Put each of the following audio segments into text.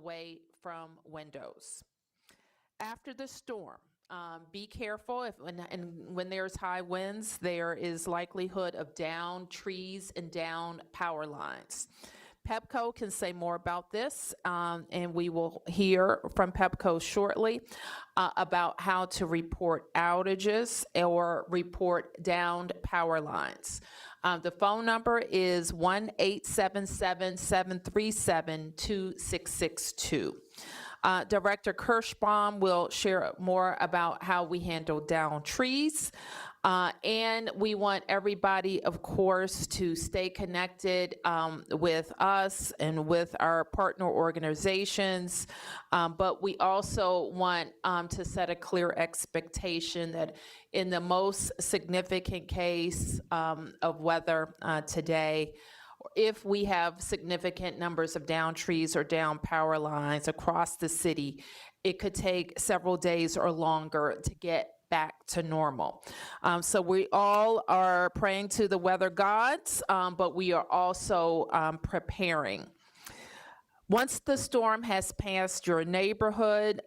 away from windows. After the storm, be careful when there's high winds, there is likelihood of downed trees and downed power lines. Pepco can say more about this, and we will hear from Pepco shortly about how to report outages or report downed power lines. The phone number is 1-877-737-2662. Director Kirschbaum will share more about how we handle downed trees. And we want everybody, of course, to stay connected with us and with our partner organizations. But we also want to set a clear expectation that in the most significant case of weather today, if we have significant numbers of downed trees or down power lines across the city, it could take several days or longer to get back to normal. So we all are praying to the weather gods, but we are also preparing. Once the storm has passed your neighborhood,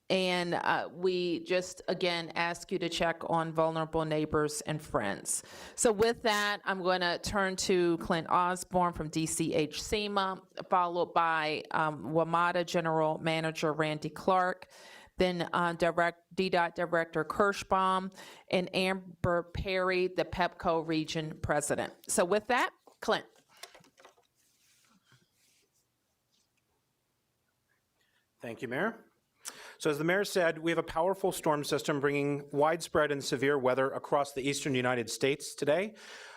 and we just, again, ask you to check on vulnerable neighbors and friends. So with that, I'm going to turn to Clint Osborne from DCH-SEMA, followed by WMATA General Manager Randy Clarke, then DDOT Director Kirschbaum, and Amber Perry, the Pepco Region President. So with that, Clint. Thank you, Mayor. So as the mayor said, we have a powerful storm system bringing widespread and severe weather across the eastern United States today.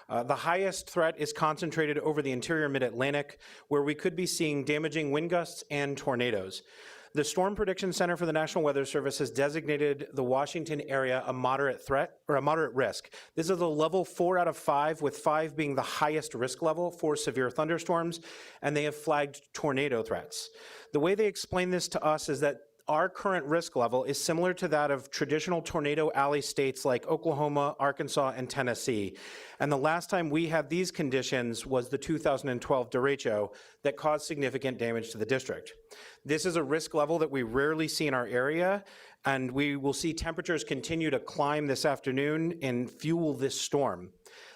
The highest threat is concentrated over the interior mid-Atlantic, where we could be seeing damaging wind gusts and tornadoes. The Storm Prediction Center for the National Weather Service has designated the Washington area a moderate threat or a moderate risk. This is a level 4 out of 5, with 5 being the highest risk level for severe thunderstorms, and they have flagged tornado threats. The way they explain this to us is that our current risk level is similar to that of traditional tornado alley states like Oklahoma, Arkansas, and Tennessee. And the last time we had these conditions was the 2012 derecho that caused significant damage to the district. This is a risk level that we rarely see in our area, and we will see temperatures continue to climb this afternoon and fuel this storm.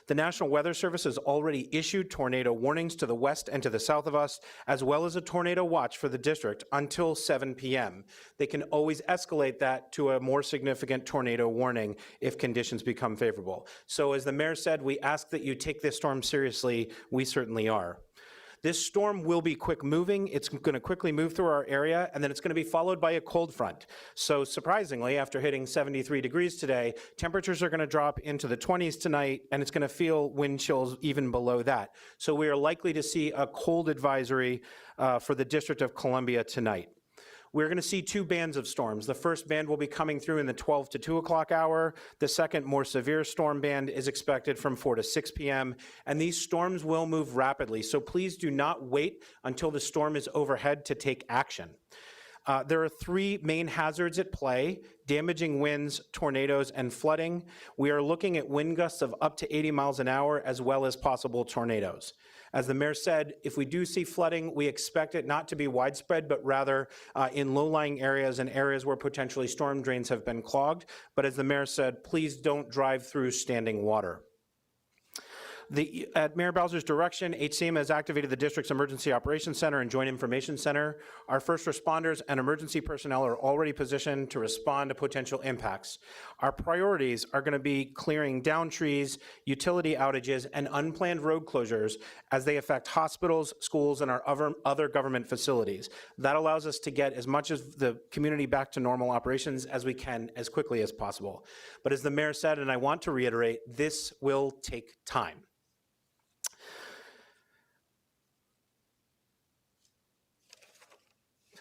The National Weather Service has already issued tornado warnings to the west and to the south of us, as well as a tornado watch for the district until 7 p.m. They can always escalate that to a more significant tornado warning if conditions become favorable. So as the mayor said, we ask that you take this storm seriously. We certainly are. This storm will be quick moving. It's going to quickly move through our area, and then it's going to be followed by a cold front. So surprisingly, after hitting 73 degrees today, temperatures are going to drop into the 20s tonight, and it's going to feel wind chills even below that. So we are likely to see a cold advisory for the District of Columbia tonight. We're going to see 2 bands of storms. The first band will be coming through in the 12 to 2 o'clock hour. The second, more severe storm band is expected from 4 to 6 p.m. And these storms will move rapidly, so please do not wait until the storm is overhead to take action. There are 3 main hazards at play: damaging winds, tornadoes, and flooding. We are looking at wind gusts of up to 80 miles an hour, as well as possible tornadoes. As the mayor said, if we do see flooding, we expect it not to be widespread, but rather in low-lying areas and areas where potentially storm drains have been clogged. But as the mayor said, please don't drive through standing water. At Mayor Bowser's direction, HCM has activated the district's Emergency Operations Center and Joint Information Center. Our first responders and emergency personnel are already positioned to respond to potential impacts. Our priorities are going to be clearing down trees, utility outages, and unplanned road closures as they affect hospitals, schools, and our other government facilities. That allows us to get as much of the community back to normal operations as we can as quickly as possible. But as the mayor said, and I want to reiterate, this will take time.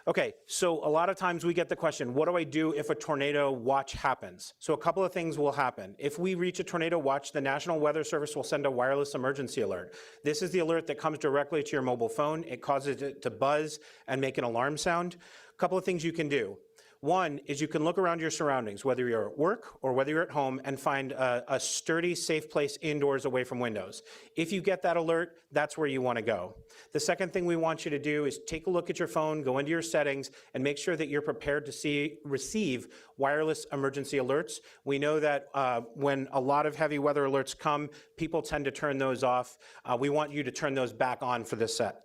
Okay, so a lot of times we get the question, what do I do if a tornado watch happens? So a couple of things will happen. If we reach a tornado watch, the National Weather Service will send a wireless emergency alert. This is the alert that comes directly to your mobile phone. It causes it to buzz and make an alarm sound. A couple of things you can do. One is you can look around your surroundings, whether you're at work or whether you're at home, and find a sturdy, safe place indoors away from windows. If you get that alert, that's where you want to go. The second thing we want you to do is take a look at your phone, go into your settings, and make sure that you're prepared to receive wireless emergency alerts. We know that when a lot of heavy weather alerts come, people tend to turn those off. We want you to turn those back on for this set.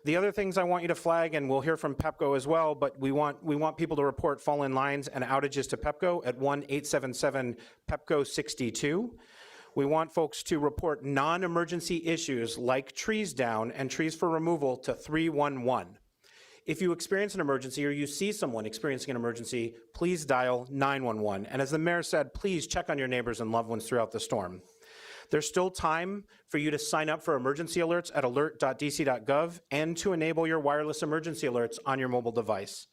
The other things I want you to flag, and we'll hear from Pepco as well, but we want people to report fallen lines and outages to Pepco at 1-877-PEPCO-62. We want folks to report non-emergency issues like trees down and trees for removal to 311. If you experience an emergency or you see someone experiencing an emergency, please dial 911. And as the mayor said, please check on your neighbors and loved ones throughout the storm. There's still time for you to sign up for emergency alerts at alert.dc.gov and to enable your wireless emergency alerts on your mobile device.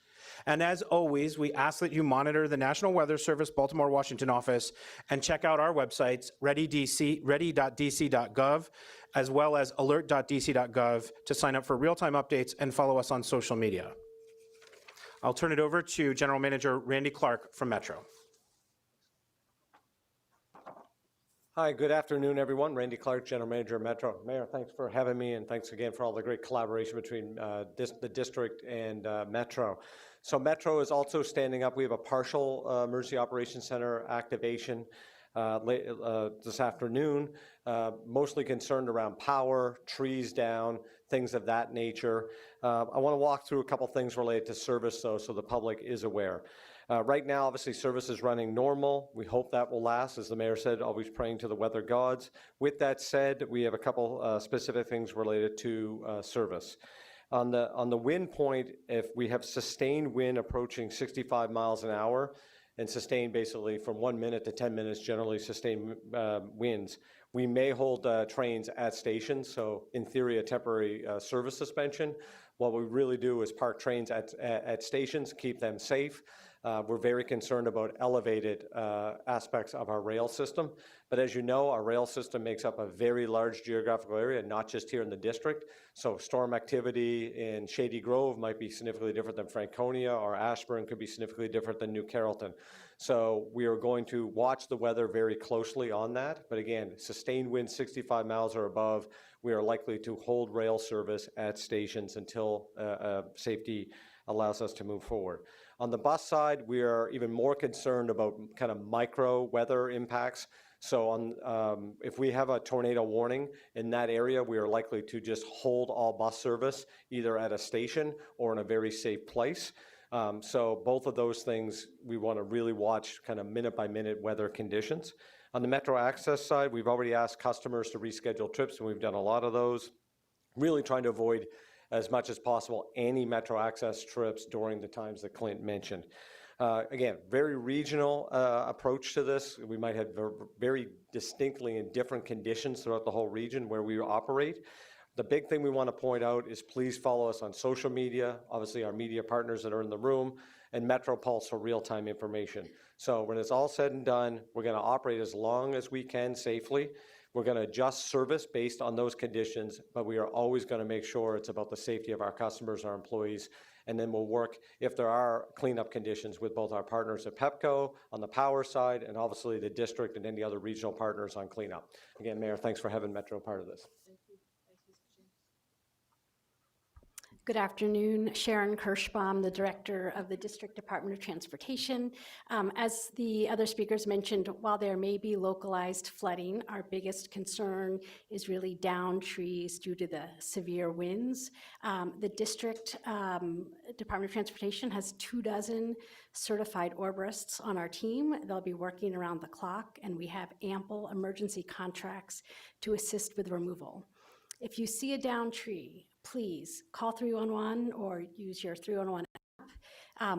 And as always, we ask that you monitor the National Weather Service Baltimore, Washington office and check out our websites, ready.dc.gov, as well as alert.dc.gov to sign up for real-time updates and follow us on social media. I'll turn it over to General Manager Randy Clarke from Metro. Hi, good afternoon, everyone. Randy Clarke, General Manager of Metro. Mayor, thanks for having me, and thanks again for all the great collaboration between the district and Metro. So Metro is also standing up. We have a partial emergency operations center activation this afternoon, mostly concerned around power, trees down, things of that nature. I want to walk through a couple things related to service, though, so the public is aware. Right now, obviously, service is running normal. We hope that will last. As the mayor said, always praying to the weather gods. With that said, we have a couple specific things related to service. On the wind point, if we have sustained wind approaching 65 miles an hour, and sustained basically from 1 minute to 10 minutes, generally sustained winds, we may hold trains at stations, so in theory, a temporary service suspension. What we really do is park trains at stations, keep them safe. We're very concerned about elevated aspects of our rail system. But as you know, our rail system makes up a very large geographical area, not just here in the district. So storm activity in Shady Grove might be significantly different than Franconia, or Ashburn could be significantly different than New Carrollton. So we are going to watch the weather very closely on that. But again, sustained wind 65 miles or above, we are likely to hold rail service at stations until safety allows us to move forward. On the bus side, we are even more concerned about kind of micro weather impacts. So if we have a tornado warning in that area, we are likely to just hold all bus service either at a station or in a very safe place. So both of those things, we want to really watch kind of minute by minute weather conditions. On the Metro Access side, we've already asked customers to reschedule trips, and we've done a lot of those, really trying to avoid as much as possible any Metro Access trips during the times that Clint mentioned. Again, very regional approach to this. We might have very distinctly in different conditions throughout the whole region where we operate. The big thing we want to point out is please follow us on social media, obviously our media partners that are in the room, and Metro Pulse for real-time information. So when it's all said and done, we're going to operate as long as we can safely. We're going to adjust service based on those conditions, but we are always going to make sure it's about the safety of our customers, our employees, and then we'll work, if there are cleanup conditions, with both our partners at Pepco on the power side and obviously the district and any other regional partners on cleanup. Again, Mayor, thanks for having Metro part of this. Good afternoon, Sharon Kirschbaum, the Director of the District Department of Transportation. As the other speakers mentioned, while there may be localized flooding, our biggest concern is really down trees due to the severe winds. The District Department of Transportation has 24 certified arborists on our team. They'll be working around the clock, and we have ample emergency contracts to assist with removal. If you see a down tree, please call 311 or use your 311 app.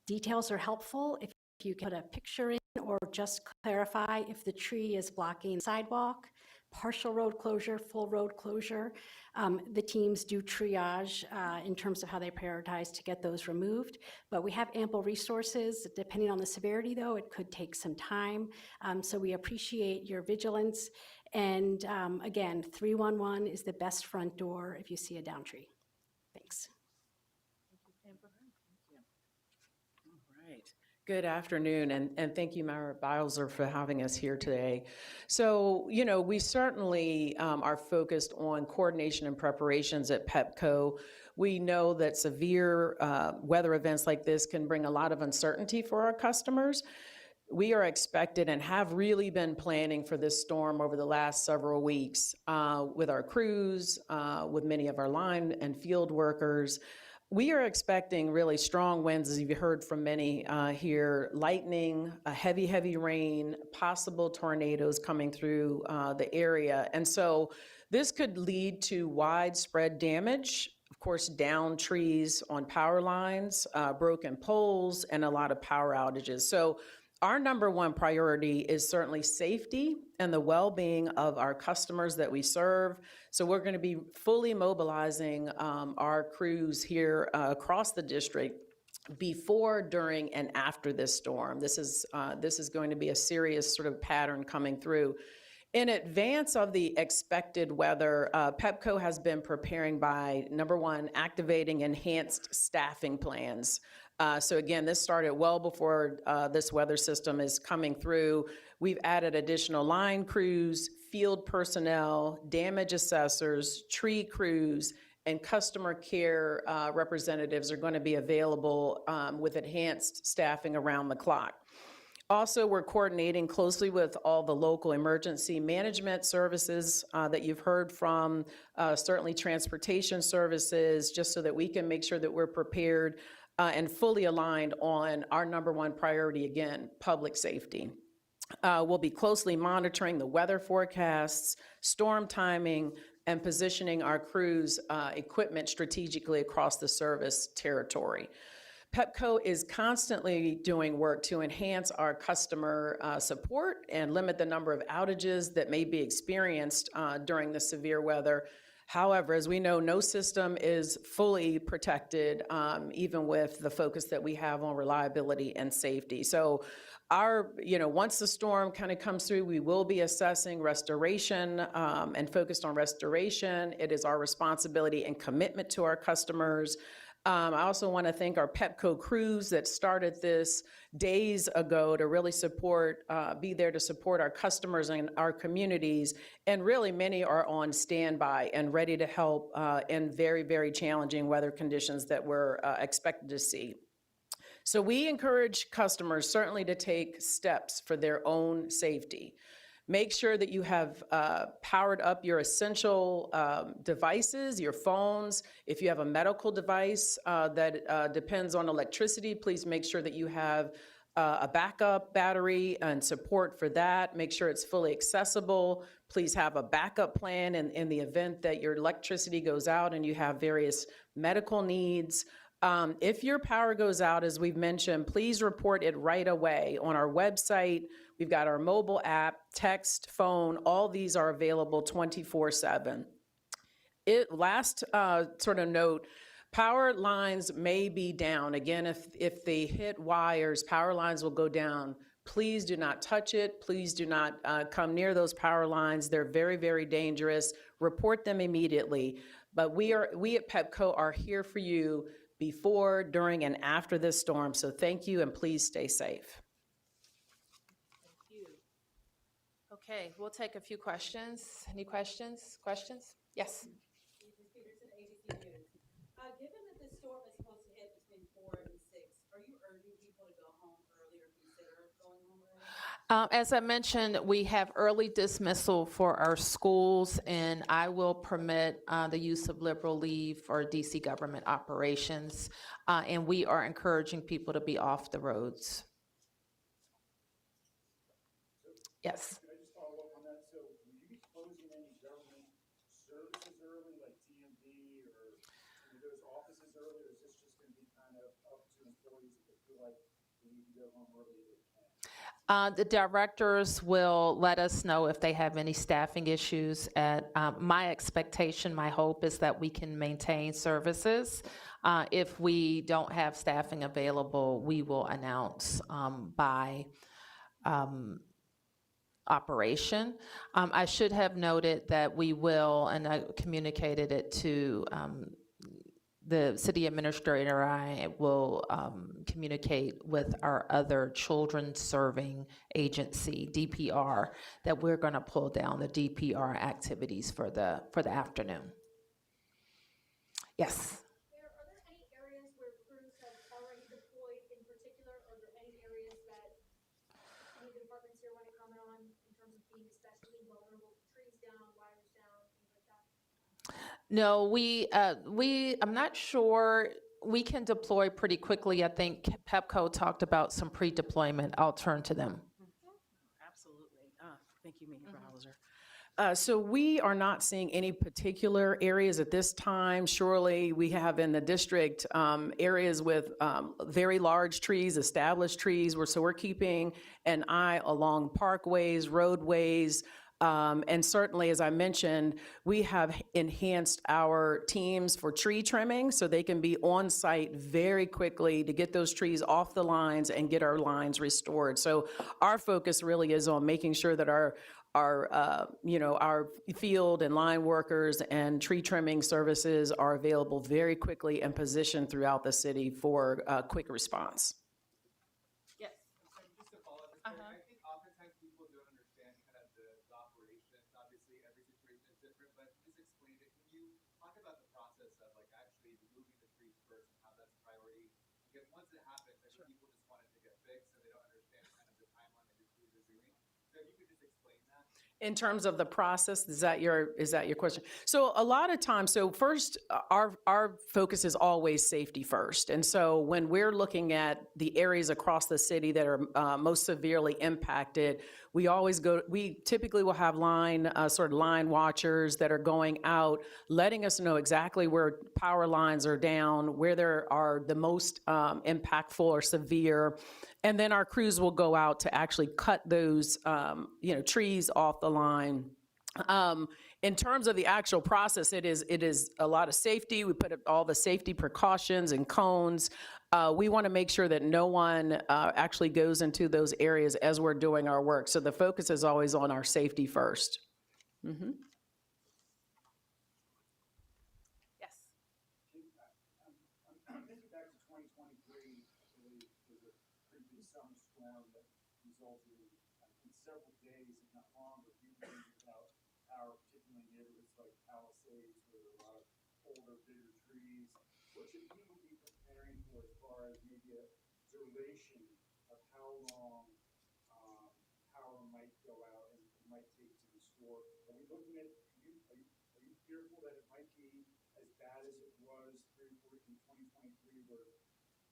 Details are helpful if you can put a picture in or just clarify if the tree is blocking the sidewalk, partial road closure, full road closure. The teams do triage in terms of how they prioritize to get those removed, but we have ample resources. Depending on the severity, though, it could take some time. So we appreciate your vigilance. And again, 311 is the best front door if you see a down tree. Thanks. Right. Good afternoon, and thank you, Muriel Bowser, for having us here today. So, we certainly are focused on coordination and preparations at Pepco. We know that severe weather events like this can bring a lot of uncertainty for our customers. We are expected and have really been planning for this storm over the last several weeks with our crews, with many of our line and field workers. We are expecting really strong winds, as you've heard from many here, lightning, heavy rain, possible tornadoes coming through the area. And so this could lead to widespread damage, of course, downed trees on power lines, broken poles, and a lot of power outages. So our number one priority is certainly safety and the well-being of our customers that we serve. So we're going to be fully mobilizing our crews here across the district before, during, and after this storm. This is going to be a serious sort of pattern coming through. In advance of the expected weather, Pepco has been preparing by, number one, activating enhanced staffing plans. So again, this started well before this weather system is coming through. We've added additional line crews, field personnel, damage assessors, tree crews, and customer care representatives are going to be available with enhanced staffing around the clock. Also, we're coordinating closely with all the local emergency management services that you've heard from, certainly transportation services, just so that we can make sure that we're prepared and fully aligned on our number one priority, again, public safety. We'll be closely monitoring the weather forecasts, storm timing, and positioning our crews' equipment strategically across the service territory. Pepco is constantly doing work to enhance our customer support and limit the number of outages that may be experienced during the severe weather. However, as we know, no system is fully protected, even with the focus that we have on reliability and safety. So once the storm kind of comes through, we will be assessing restoration and focused on restoration. It is our responsibility and commitment to our customers. I also want to thank our Pepco crews that started this days ago to really be there to support our customers and our communities. And really, many are on standby and ready to help in very, very challenging weather conditions that we're expected to see. So we encourage customers certainly to take steps for their own safety. Make sure that you have powered up your essential devices, your phones. If you have a medical device that depends on electricity, please make sure that you have a backup battery and support for that. Make sure it's fully accessible. Please have a backup plan in the event that your electricity goes out and you have various medical needs. If your power goes out, as we've mentioned, please report it right away on our website. We've got our mobile app, text, phone, all these are available 24/7. Last sort of note, power lines may be down. Again, if they hit wires, power lines will go down. Please do not touch it. Please do not come near those power lines. They're very, very dangerous. Report them immediately. But we at Pepco are here for you before, during, and after this storm. So thank you, and please stay safe. Okay, we'll take a few questions. Any questions? Yes. Peterson, ABC News. Given that this storm is supposed to hit between 4 and 6, are you urging people to go home early or consider going home early? As I mentioned, we have early dismissal for our schools, and I will permit the use of liberal leave for DC government operations, and we are encouraging people to be off the roads. Yes. Can I just follow up on that? So will you be closing any government services early, like TMD or some of those offices early, or is this just going to be kind of up to employees if they feel like they need to go home early, they can? The directors will let us know if they have any staffing issues. My expectation, my hope is that we can maintain services. If we don't have staffing available, we will announce by operation. I should have noted that we will, and I communicated it to the city administrator and I will communicate with our other children serving agency, DPR, that we're going to pull down the DPR activities for the afternoon. Yes. Mayor, are there any areas where crews have already deployed in particular? Are there any areas that any of the departments here want to comment on in terms of being especially vulnerable, trees down, wires down, things like that? No, I'm not sure. We can deploy pretty quickly. I think Pepco talked about some pre-deployment. I'll turn to them. Absolutely. Thank you, Mayor Bowser. So we are not seeing any particular areas at this time. Surely we have in the district areas with very large trees, established trees. So we're keeping an eye along parkways, roadways, and certainly, as I mentioned, we have enhanced our teams for tree trimming so they can be on site very quickly to get those trees off the lines and get our lines restored. So our focus really is on making sure that our field and line workers and tree trimming services are available very quickly and positioned throughout the city for quick response. Yes. Just to follow up, I think oftentimes people don't understand kind of the operations. Obviously, every situation is different, but just explain it. Can you talk about the process of like actually removing the trees first and how that's a priority? Because once it happens, I think people just want it to get fixed, and they don't understand kind of the timeline that your crews are doing. So if you could just explain that. In terms of the process, is that your question? So a lot of times, so first, our focus is always safety first. And so when we're looking at the areas across the city that are most severely impacted, we typically will have line watchers that are going out, letting us know exactly where power lines are down, where there are the most impactful or severe. And then our crews will go out to actually cut those, trees off the line. In terms of the actual process, it is a lot of safety. We put up all the safety precautions and cones. We want to make sure that no one actually goes into those areas as we're doing our work. So the focus is always on our safety first. Mm-hmm. Yes. I'm thinking back to 2023, I believe, was a pretty big summer storm that resulted in, I think, several days, if not longer, people being without power, particularly in neighborhoods like Palisades, where there are a lot of older, bigger trees. What should people be preparing for as far as maybe a duration of how long power might go out and it might take to restore? Are we looking at, are you fearful that it might be as bad as it was in 2023, where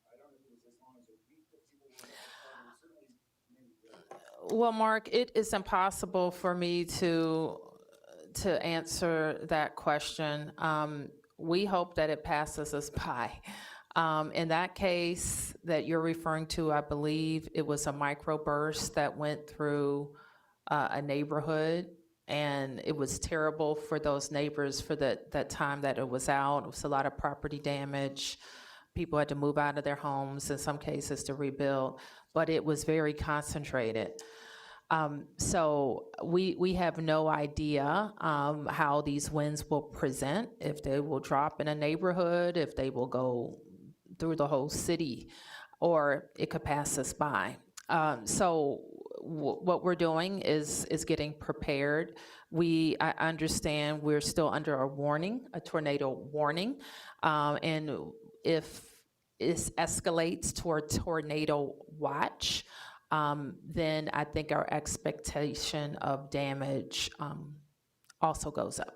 I don't know if it was as long as a week that people were without power, but certainly many days? Well, Mark, it is impossible for me to answer that question. We hope that it passes us by. In that case that you're referring to, I believe it was a microburst that went through a neighborhood, and it was terrible for those neighbors for that time that it was out. It was a lot of property damage. People had to move out of their homes, in some cases to rebuild, but it was very concentrated. So we have no idea how these winds will present, if they will drop in a neighborhood, if they will go through the whole city, or it could pass us by. So what we're doing is getting prepared. I understand we're still under a tornado warning, and if it escalates toward tornado watch, then I think our expectation of damage also goes up.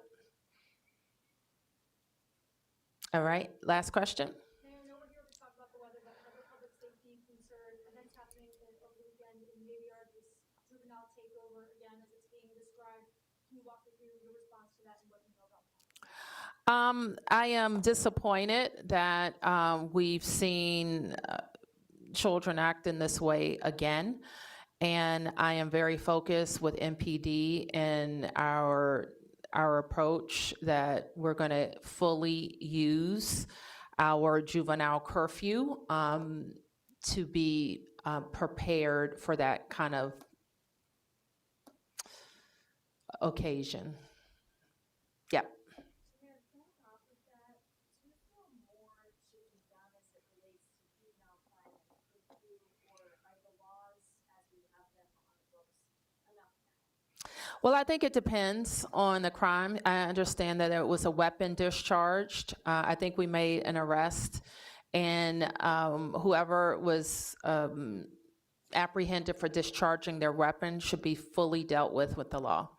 All right, last question. Mayor, I know we're here to talk about the weather, but another public safety concern, events happening over the weekend in Navy Yard, this juvenile takeover again as it's being described. Can you walk me through your response to that and what you know about that? I am disappointed that we've seen children act in this way again, and I am very focused with MPD in our approach that we're going to fully use our juvenile curfew to be prepared for that kind of occasion. Yep. Mayor, going off of that, do you feel more Well, I think it depends on the crime. I understand that it was a weapon discharged. I think we made an arrest, and whoever was apprehended for discharging their weapon should be fully dealt with the law.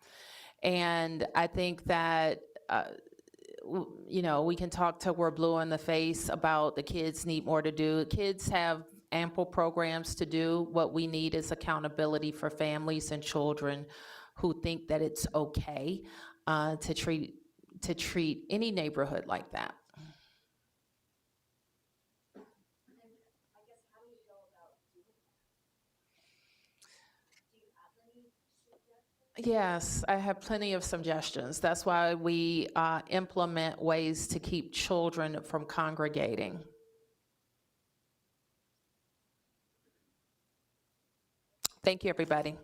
And I think that, you know, we can talk till we're blue in the face about the kids need more to do. Kids have ample programs to do. What we need is accountability for families and children who think that it's okay to treat any neighborhood like that. Yes, I have plenty of suggestions. That's why we implement ways to keep children from congregating. Thank you, everybody.